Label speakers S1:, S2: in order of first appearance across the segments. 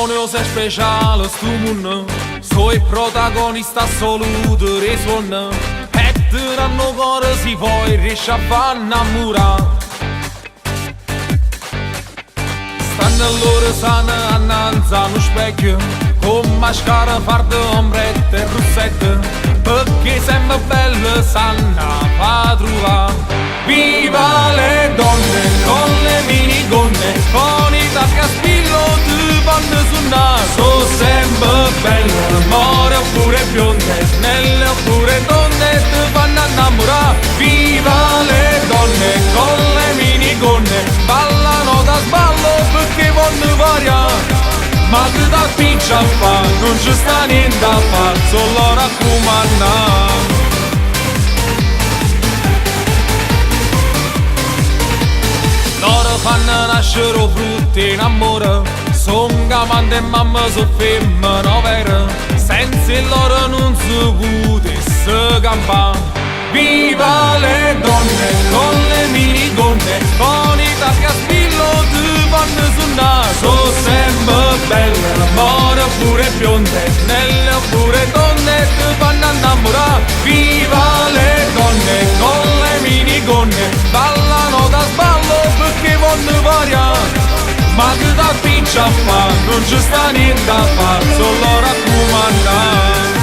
S1: Antonio sei speciale stu munno, sei protagonista assoluto dei suon. E te hanno cuore si poi riesce a far innamorare. Stanno loro sane annanzi a uno specchio, con mascara, farde, ombrette e rossette, perché sempre belle sanno fa trovare. Viva le donne con le minigonne, con i tacchi a spillo ti vanno sul naso. Sempre belle, more oppure bionde, snelle oppure donne ti vanno a innamorare. Viva le donne con le minigonne, ballano da sballo perché vogliono variare. Ma che da piccia a fa, non ci sta niente a fare, solo raccomandare. Loro fanno nascere frutti in amore, son gamante e mamma so femmine vere, senza il loro non si potesse campare. Viva le donne con le minigonne, con i tacchi a spillo ti vanno sul naso. Sempre belle, more oppure bionde, snelle oppure donne ti vanno a innamorare. Viva le donne con le minigonne, ballano da sballo perché vogliono variare. Ma che da piccia a fa, non ci sta niente a fare, solo raccomandare.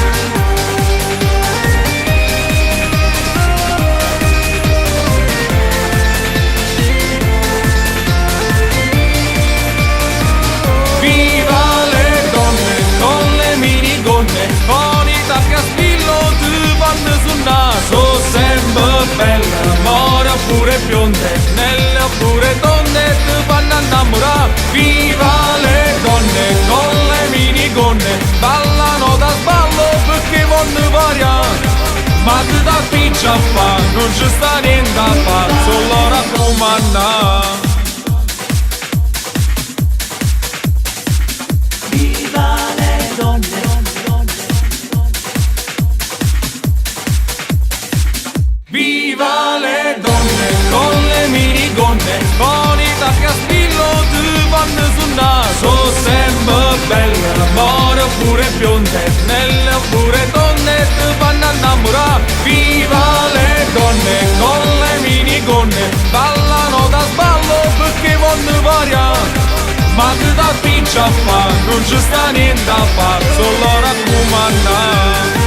S1: Con i tacchi a spillo ti vanno sul naso. Sempre belle, more oppure bionde, snelle oppure donne ti vanno a innamorare. Viva le donne con le minigonne, ballano da sballo perché vogliono variare. Ma che da piccia a fa, non ci sta niente a fare, solo raccomandare.
S2: Viva le donne.
S1: Viva le donne con le minigonne, con i tacchi a spillo ti vanno sul naso. Sempre belle, more oppure bionde, snelle oppure donne ti vanno a innamorare. Viva le donne con le minigonne, ballano da sballo perché vogliono variare. Ma che da piccia a fa, non ci sta niente a fare, solo raccomandare.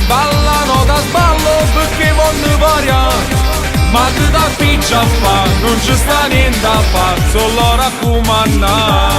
S1: Ballano da sballo perché vogliono variare. Ma che da piccia a fa, non ci sta niente a fare, solo raccomandare.